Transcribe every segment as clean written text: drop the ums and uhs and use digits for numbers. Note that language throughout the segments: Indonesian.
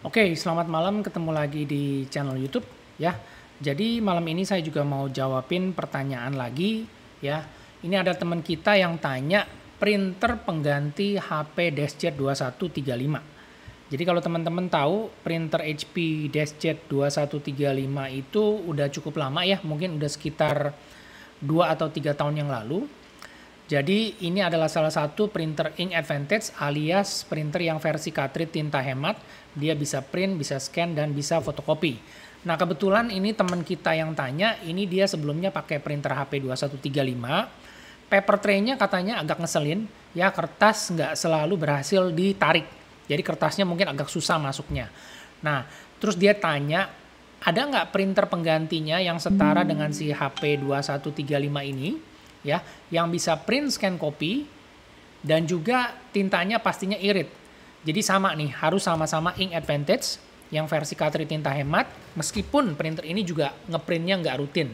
Oke, selamat malam. Ketemu lagi di channel YouTube ya. Jadi malam ini saya juga mau jawabin pertanyaan lagi ya. Ini ada teman kita yang tanya printer pengganti HP DeskJet 2135. Jadi kalau teman-teman tahu printer HP DeskJet 2135 itu udah cukup lama ya, mungkin udah sekitar 2 atau 3 tahun yang lalu. Jadi ini adalah salah satu printer Ink Advantage alias printer yang versi cartridge tinta hemat. Dia bisa print, bisa scan, dan bisa fotokopi. Nah kebetulan ini teman kita yang tanya, ini dia sebelumnya pakai printer HP 2135. Paper tray-nya katanya agak ngeselin, ya kertas nggak selalu berhasil ditarik. Jadi kertasnya mungkin agak susah masuknya. Nah terus dia tanya, ada nggak printer penggantinya yang setara dengan si HP 2135 ini? Ya, yang bisa print scan copy dan juga tintanya pastinya irit. Jadi sama nih, harus sama-sama Ink Advantage yang versi cartridge tinta hemat, meskipun printer ini juga ngeprintnya nggak rutin.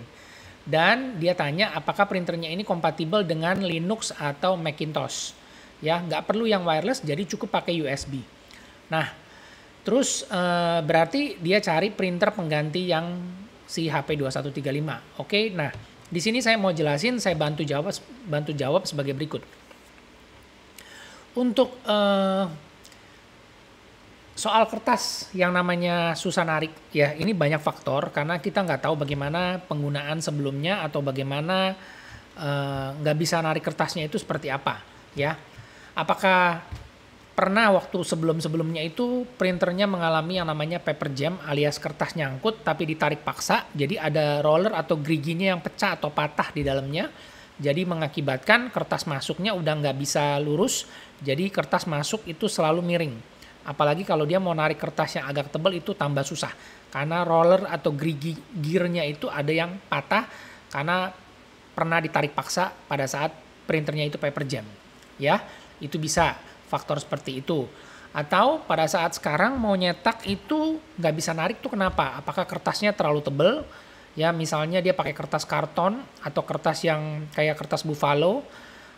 Dan dia tanya apakah printernya ini kompatibel dengan Linux atau Macintosh. Ya, nggak perlu yang wireless, jadi cukup pakai USB. Nah, terus berarti dia cari printer pengganti yang si HP 2135. Oke, nah di sini saya mau jelasin, saya bantu jawab sebagai berikut. Untuk soal kertas yang namanya susah narik, ya ini banyak faktor karena kita nggak tahu bagaimana penggunaan sebelumnya atau bagaimana nggak bisa narik kertasnya itu seperti apa, ya. Apakah pernah waktu sebelum-sebelumnya itu printernya mengalami yang namanya paper jam alias kertas nyangkut tapi ditarik paksa, jadi ada roller atau geriginya yang pecah atau patah di dalamnya, jadi mengakibatkan kertas masuknya udah nggak bisa lurus, jadi kertas masuk itu selalu miring. Apalagi kalau dia mau narik kertas yang agak tebal itu tambah susah karena roller atau gerigi gearnya itu ada yang patah karena pernah ditarik paksa pada saat printernya itu paper jam, ya itu bisa faktor seperti itu. Atau pada saat sekarang mau nyetak itu nggak bisa narik tuh kenapa? Apakah kertasnya terlalu tebal? Ya misalnya dia pakai kertas karton atau kertas yang kayak kertas buffalo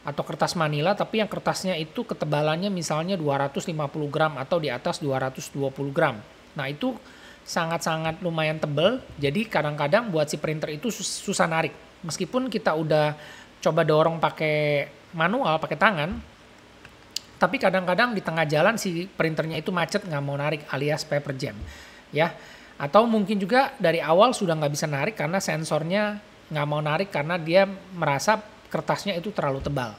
atau kertas manila tapi yang kertasnya itu ketebalannya misalnya 250 gram atau di atas 220 gram. Nah itu sangat-sangat lumayan tebal, jadi kadang-kadang buat si printer itu susah narik. Meskipun kita udah coba dorong pakai manual, pakai tangan, tapi kadang-kadang di tengah jalan si printernya itu macet nggak mau narik alias paper jam, ya. Atau mungkin juga dari awal sudah nggak bisa narik karena sensornya nggak mau narik karena dia merasa kertasnya itu terlalu tebal,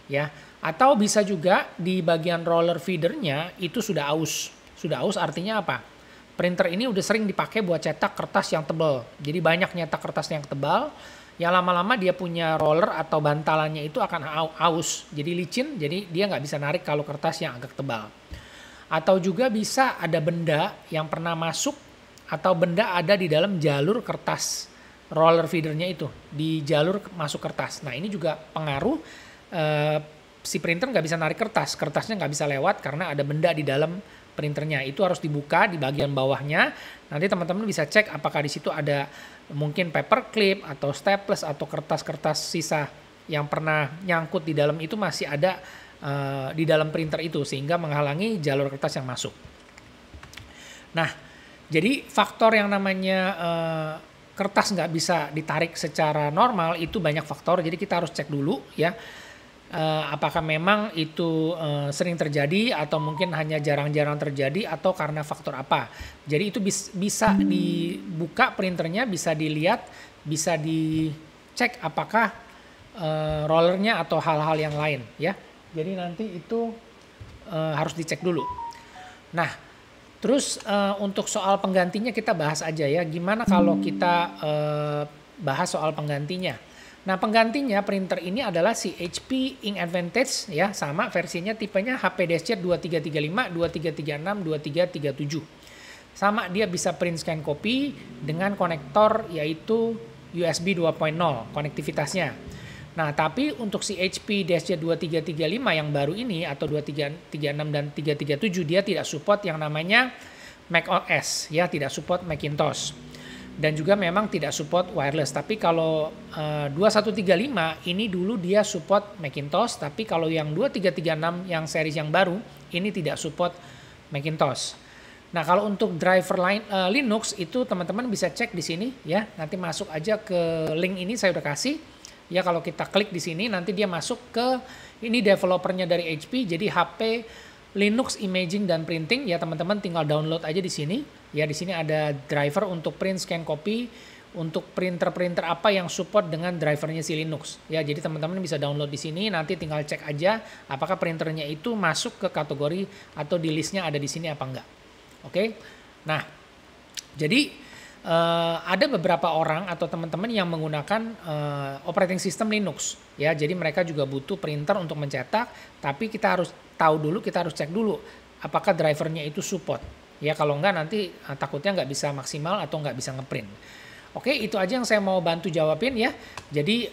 ya. Atau bisa juga di bagian roller feedernya itu sudah aus. Sudah aus artinya apa? Printer ini udah sering dipakai buat cetak kertas yang tebal. Jadi banyak nyetak kertas yang tebal. Ya lama-lama dia punya roller atau bantalannya itu akan aus, jadi licin, jadi dia nggak bisa narik kalau kertas yang agak tebal. Atau juga bisa ada benda yang pernah masuk atau benda ada di dalam jalur kertas roller feedernya itu, di jalur masuk kertas. Nah ini juga pengaruh si printer nggak bisa narik kertas, kertasnya nggak bisa lewat karena ada benda di dalam printernya. Itu harus dibuka di bagian bawahnya. Nanti teman-teman bisa cek apakah di situ ada mungkin paper clip atau staples atau kertas-kertas sisa yang pernah nyangkut di dalam itu masih ada di dalam printer itu sehingga menghalangi jalur kertas yang masuk. Nah, jadi faktor yang namanya kertas nggak bisa ditarik secara normal itu banyak faktor. Jadi kita harus cek dulu ya. Apakah memang itu sering terjadi atau mungkin hanya jarang-jarang terjadi atau karena faktor apa. Jadi itu bisa dibuka printernya, bisa dilihat, bisa dicek apakah rollernya atau hal-hal yang lain ya. Jadi nanti itu harus dicek dulu. Nah terus untuk soal penggantinya kita bahas aja ya. Gimana kalau kita bahas soal penggantinya. Nah penggantinya printer ini adalah si HP Ink Advantage ya, sama versinya tipenya HP DeskJet 2335, 2336, 2337. Sama dia bisa print scan copy dengan konektor yaitu USB 2.0 konektivitasnya. Nah tapi untuk si HP DeskJet 2335 yang baru ini atau 2336 dan 337 dia tidak support yang namanya macOS ya, tidak support Macintosh. Dan juga memang tidak support wireless. Tapi kalau 2135 ini dulu dia support Macintosh, tapi kalau yang 2336 yang series yang baru ini tidak support Macintosh. Nah, kalau untuk driver Linux itu teman-teman bisa cek di sini ya. Nanti masuk aja ke link ini saya udah kasih. Ya, kalau kita klik di sini nanti dia masuk ke ini developernya dari HP. Jadi HP Linux Imaging dan Printing ya, teman-teman tinggal download aja di sini. Ya, di sini ada driver untuk print, scan, copy, untuk printer-printer apa yang support dengan drivernya si Linux. Ya, jadi teman-teman bisa download di sini, nanti tinggal cek aja apakah printernya itu masuk ke kategori atau di listnya ada di sini apa enggak. Oke. Nah, jadi ada beberapa orang atau teman-teman yang menggunakan operating system Linux. Ya, jadi mereka juga butuh printer untuk mencetak, tapi kita harus tahu dulu, kita harus cek dulu apakah drivernya itu support. Ya, kalau enggak nanti takutnya nggak bisa maksimal atau nggak bisa ngeprint. Oke, itu aja yang saya mau bantu jawabin ya. Jadi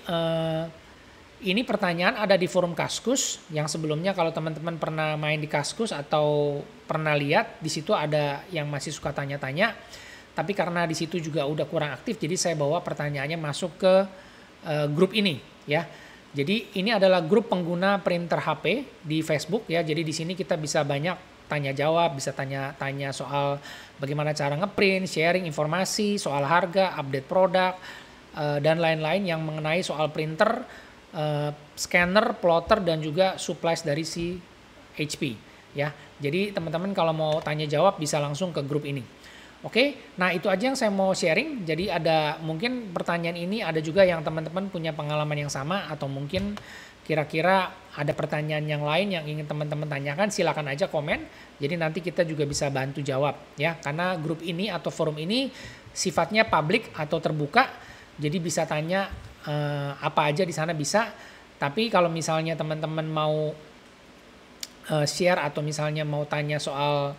ini pertanyaan ada di forum Kaskus yang sebelumnya kalau teman-teman pernah main di Kaskus atau pernah lihat di situ ada yang masih suka tanya-tanya. Tapi karena di situ juga udah kurang aktif, jadi saya bawa pertanyaannya masuk ke grup ini ya. Jadi ini adalah grup pengguna printer HP di Facebook ya. Jadi di sini kita bisa banyak tanya jawab, bisa tanya soal bagaimana cara ngeprint, sharing informasi, soal harga, update produk, dan lain-lain yang mengenai soal printer, scanner, plotter, dan juga supplies dari si HP. Ya, jadi teman-teman kalau mau tanya jawab bisa langsung ke grup ini. Oke, nah itu aja yang saya mau sharing. Jadi ada mungkin pertanyaan ini ada juga yang teman-teman punya pengalaman yang sama atau mungkin kira-kira ada pertanyaan yang lain yang ingin teman-teman tanyakan, silakan aja komen. Jadi nanti kita juga bisa bantu jawab ya. Karena grup ini atau forum ini sifatnya publik atau terbuka. Jadi bisa tanya apa aja di sana bisa. Tapi kalau misalnya teman-teman mau share atau misalnya mau tanya soal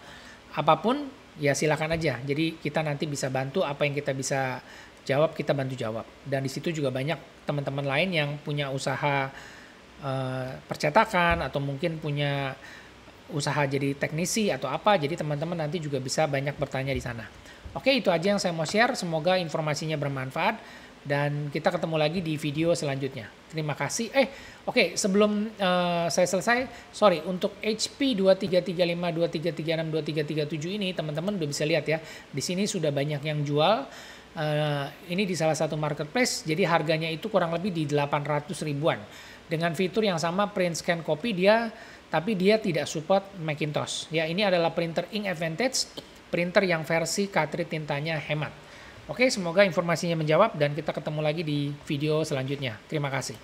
apapun, ya silakan aja. Jadi kita nanti bisa bantu apa yang kita bisa jawab, kita bantu jawab. Dan di situ juga banyak teman-teman lain yang punya usaha percetakan atau mungkin punya usaha jadi teknisi atau apa. Jadi teman-teman nanti juga bisa banyak bertanya di sana. Oke, itu aja yang saya mau share. Semoga informasinya bermanfaat dan kita ketemu lagi di video selanjutnya. Terima kasih. Oke, sebelum saya selesai, sorry, untuk HP 2335, 2336, 2337 ini teman-teman udah bisa lihat ya. Di sini sudah banyak yang jual. Ini di salah satu marketplace, jadi harganya itu kurang lebih di 800 ribuan. Dengan fitur yang sama print, scan, copy tapi dia tidak support Macintosh. Ya, ini adalah printer Ink Advantage, printer yang versi cartridge tintanya hemat. Oke, semoga informasinya menjawab dan kita ketemu lagi di video selanjutnya. Terima kasih.